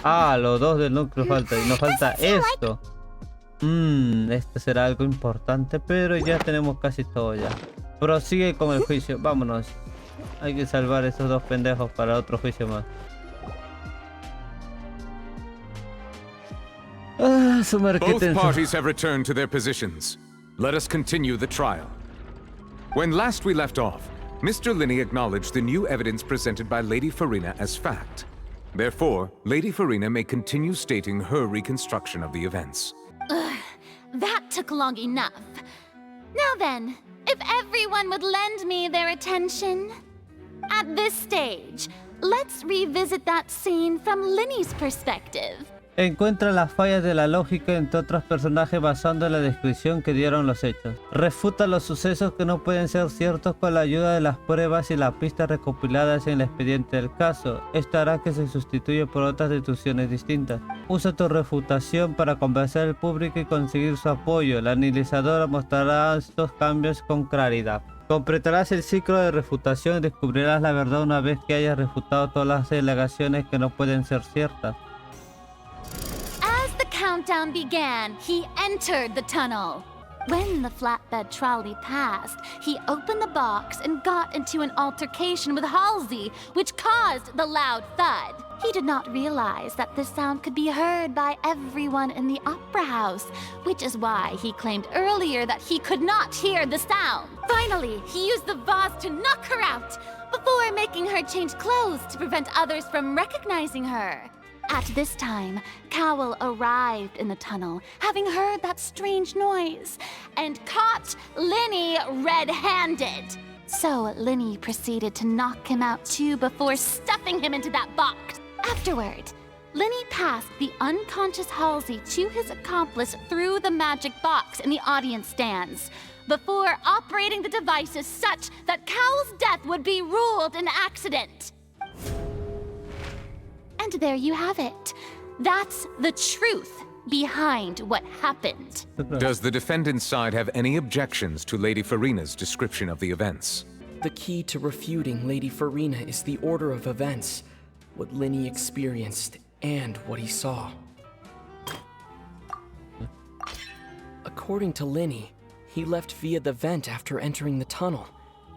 Ah, los dos del núcleo faltan. Y nos falta esto. Esto será algo importante, pero ya tenemos casi todo ya. Prosigue con el juicio, vámonos. Hay que salvar a esos dos pendejos para otro juicio más. Both parties have returned to their positions. Let us continue the trial. When last we left off, Mr. Linney acknowledged the new evidence presented by Lady Farina as fact. Therefore, Lady Farina may continue stating her reconstruction of the events. That took long enough. Now then, if everyone would lend me their attention. At this stage, let's revisit that scene from Linney's perspective. Encuentra las fallas de la lógica entre otros personajes basando en la descripción que dieron los hechos. Refuta los sucesos que no pueden ser ciertos con la ayuda de las pruebas y las pistas recopiladas en el expediente del caso. Esto hará que se sustituya por otras deducciones distintas. Usa tu refutación para convencer al público y conseguir su apoyo. La analizadora mostrará estos cambios con claridad. Completarás el ciclo de refutación y descubrirás la verdad una vez que hayas refutado todas las alegaciones que no pueden ser ciertas. As the countdown began, he entered the tunnel. When the flatbed trolley passed, he opened the box and got into an altercation with Halsey, which caused the loud thud. He did not realize that this sound could be heard by everyone in the opera house, which is why he claimed earlier that he could not hear the sound. Finally, he used the vase to knock her out, before making her change clothes to prevent others from recognizing her. At this time, Cowell arrived in the tunnel, having heard that strange noise, and caught Linny red-handed. So Linny proceeded to knock him out too before stuffing him into that box. Afterward, Linny passed the unconscious Halsey to his accomplice through the magic box in the audience stands, before operating the devices such that Cowell's death would be ruled an accident. And there you have it. That's the truth behind what happened. Does the defendant's side have any objections to Lady Farina's description of the events? The key to refuting Lady Farina is the order of events, what Linny experienced, and what he saw. According to Linny, he left via the vent after entering the tunnel.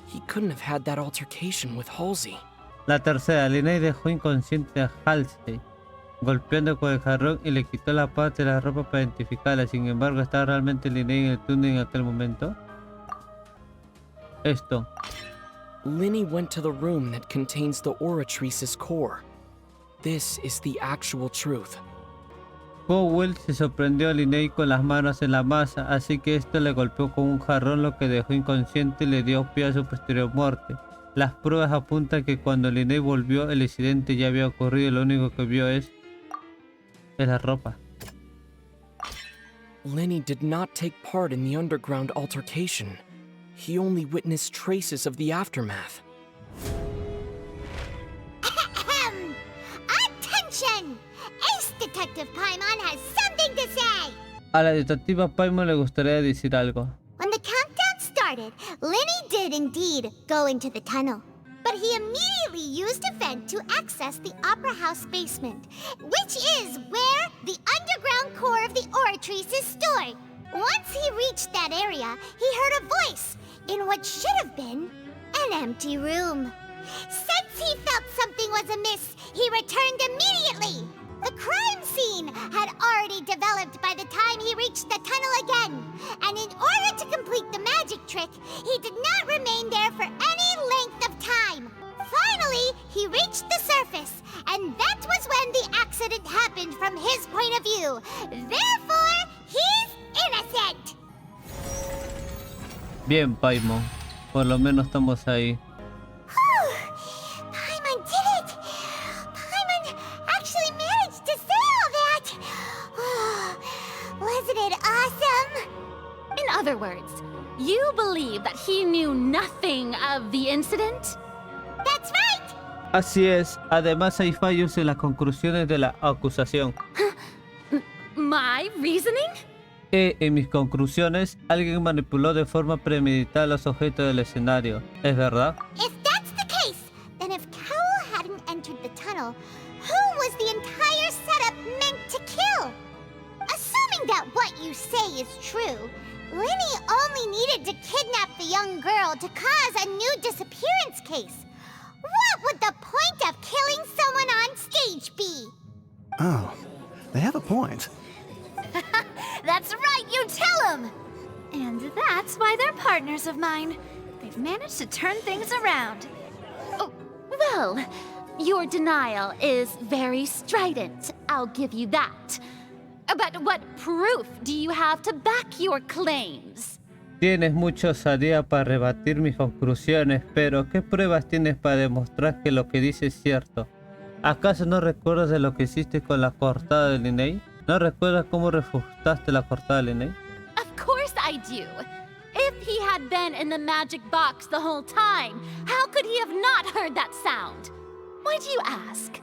He couldn't have had that altercation with Halsey. La tercera, Linnea dejó inconsciente a Halsey, golpeando con el jarrón y le quitó la parte de la ropa para identificarla. Sin embargo, ¿estaba realmente Linnea en el túnel en aquel momento? Esto. Linny went to the room that contains the Oratrice's core. This is the actual truth. Cowell se sorprendió a Linnea con las manos en la masa, así que esto le golpeó con un jarrón, lo que dejó inconsciente y le dio pie a su posterior muerte. Las pruebas apuntan que cuando Linnea volvió, el incidente ya había ocurrido y lo único que vio es la ropa. Linny did not take part in the underground altercation. He only witnessed traces of the aftermath. Attention! Ace Detective Paimon has something to say! A la detectiva Paimon le gustaría decir algo. When the countdown started, Linny did indeed go into the tunnel. But he immediately used a vent to access the Opera House basement, which is where the underground core of the Oratrice is stored. Once he reached that area, he heard a voice in what should have been an empty room. Since he felt something was amiss, he returned immediately. The crime scene had already developed by the time he reached the tunnel again, and in order to complete the magic trick, he did not remain there for any length of time. Finally, he reached the surface, and that was when the accident happened from his point of view. Therefore, he's innocent. Bien, Paimon. Por lo menos estamos ahí. Paimon did it! Paimon actually managed to say all that! Wasn't it awesome? In other words, you believe that he knew nothing of the incident? That's right! Así es. Además hay fallos en las conclusiones de la acusación. My reasoning? En mis conclusiones, alguien manipuló de forma premeditada los objetos del escenario. ¿Es verdad? If that's the case, then if Cowell hadn't entered the tunnel, who was the entire setup meant to kill? Assuming that what you say is true, Linny only needed to kidnap the young girl to cause a new disappearance case. What would the point of killing someone on stage be? Oh, they have a point. That's right, you tell them! And that's why they're partners of mine. They've managed to turn things around. Oh, well, your denial is very strident, I'll give you that. But what proof do you have to back your claims? Tienes mucha osadía para rebatir mis conclusiones, pero ¿qué pruebas tienes para demostrar que lo que dices es cierto? ¿Acaso no recuerdas de lo que hiciste con la cortada de Linnea? ¿No recuerdas cómo refutaste la cortada de Linnea? Of course I do. If he had been in the magic box the whole time, how could he have not heard that sound? Why do you ask?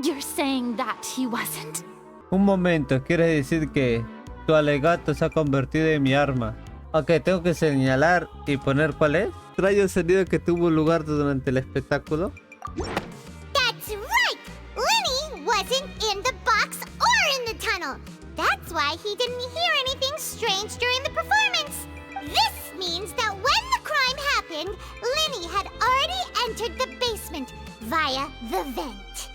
You're saying that he wasn't? Un momento, ¿quieres decir que tu alegato se ha convertido en mi arma? Ok, tengo que señalar y poner cuál es. ¿Trae el sonido que tuvo lugar durante el espectáculo? That's right! Linny wasn't in the box or in the tunnel. That's why he didn't hear anything strange during the performance. This means that when the crime happened, Linny had already entered the basement via the vent.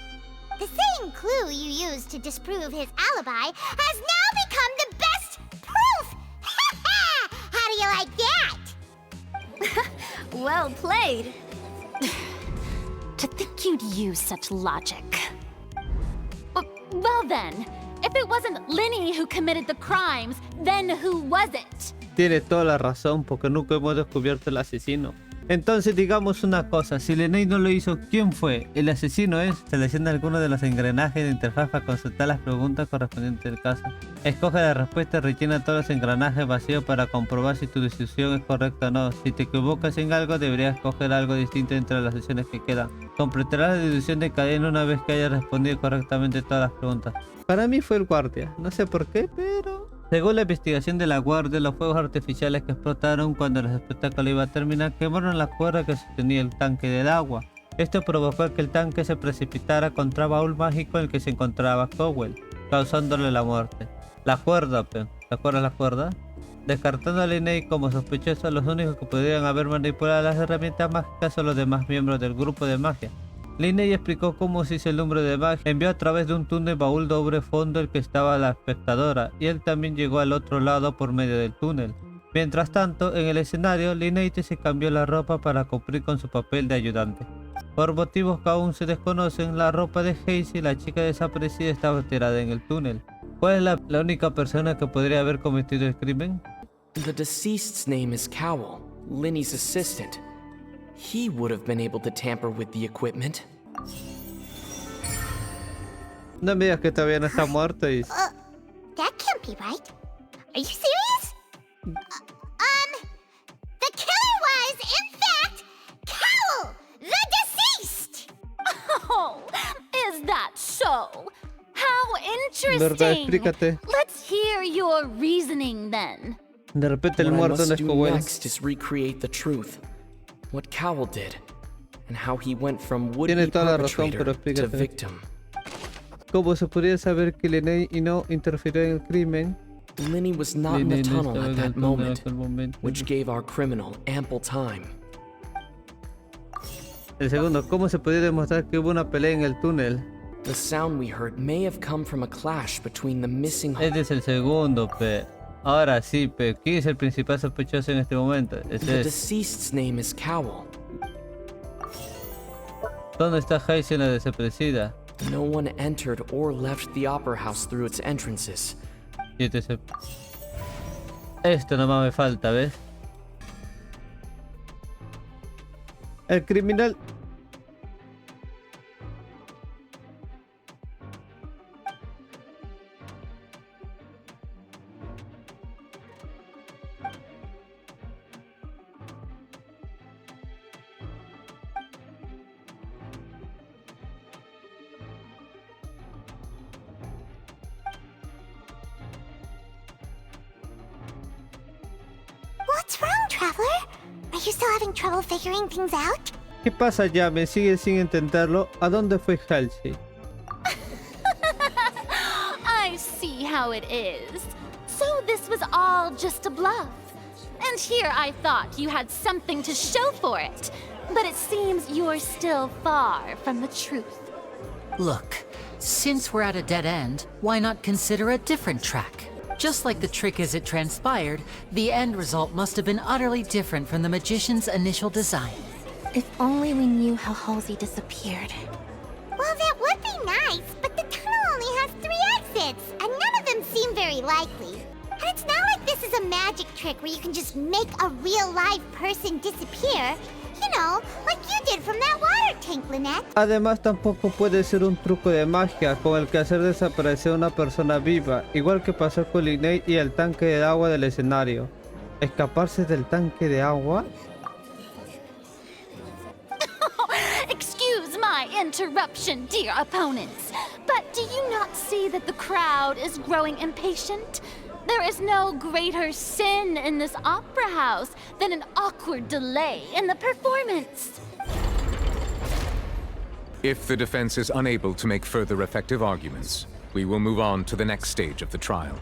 The same clue you used to disprove his alibi has now become the best proof! How do you like that? Well played. To think you'd use such logic. Well then, if it wasn't Linny who committed the crimes, then who was it? Tiene toda la razón, porque nunca hemos descubierto el asesino. Entonces digamos una cosa, si Lenny no lo hizo, ¿quién fue? El asesino es, selecciona alguno de los engranajes de interfaz para consultar las preguntas correspondientes al caso. Escoge la respuesta y rellena todos los engranajes vacíos para comprobar si tu decisión es correcta o no. Si te equivocas en algo, deberías escoger algo distinto entre las opciones que quedan. Completarás la deducción de cadena una vez que hayas respondido correctamente todas las preguntas. Para mí fue el guardia, no sé por qué, pero... Según la investigación de la guardia, los fuegos artificiales que explotaron cuando el espectáculo iba a terminar quemaron la cuerda que sostenía el tanque del agua. Esto provocó que el tanque se precipitara contra el baúl mágico en el que se encontraba Cowell, causándole la muerte. La cuerda, ¿te acuerdas la cuerda? Descartando a Linney como sospechoso, los únicos que podrían haber manipulado las herramientas mágicas son los demás miembros del grupo de magia. Linney explicó cómo se hizo el número de magia. Envió a través de un túnel baúl doble fondo el que estaba la espectadora, y él también llegó al otro lado por medio del túnel. Mientras tanto, en el escenario, Linney se cambió la ropa para cumplir con su papel de ayudante. Por motivos que aún se desconocen, la ropa de Hazy, la chica desaparecida, estaba tirada en el túnel. ¿Cuál es la única persona que podría haber cometido el crimen? The deceased's name is Cowell, Linny's assistant. He would have been able to tamper with the equipment. No me digas que todavía no está muerto y... That can't be right. Are you serious? The killer was, in fact, Cowell, the deceased! Oh, is that so? How interesting! ¿Verdad? Explícate. Let's hear your reasoning then. De repente el muerto no es Cowell. Next is recreate the truth. What Cowell did, and how he went from would-be perpetrator to victim. ¿Cómo se podría saber que Linney no interfirió en el crimen? Linny was not in the tunnel at that moment, which gave our criminal ample time. El segundo, ¿cómo se podría demostrar que hubo una pelea en el túnel? The sound we heard may have come from a clash between the missing... Este es el segundo, pe. Ahora sí, pe. ¿Quién es el principal sospechoso en este momento? The deceased's name is Cowell. ¿Dónde está Hazy, la desaparecida? No one entered or left the opera house through its entrances. Esto nomás me falta, ¿ves? El criminal... What's wrong, Traveler? Are you still having trouble figuring things out? ¿Qué pasa ya? ¿Me sigue sin intentarlo? ¿A dónde fue Halsey? I see how it is. So this was all just a bluff. And here I thought you had something to show for it. But it seems you're still far from the truth. Look, since we're at a dead end, why not consider a different track? Just like the trick as it transpired, the end result must have been utterly different from the magician's initial design. If only we knew how Halsey disappeared. Well, that would be nice, but the tunnel only has 3 exits, and none of them seem very likely. And it's not like this is a magic trick where you can just make a real live person disappear. You know, like you did from that water tank, Lynette. Además, tampoco puede ser un truco de magia con el que hacer desaparecer a una persona viva, igual que pasó con Linney y el tanque de agua del escenario. ¿Escaparse del tanque de agua? Excuse my interruption, dear opponents, but do you not see that the crowd is growing impatient? There is no greater sin in this opera house than an awkward delay in the performance. If the defense is unable to make further effective arguments, we will move on to the next stage of the trial.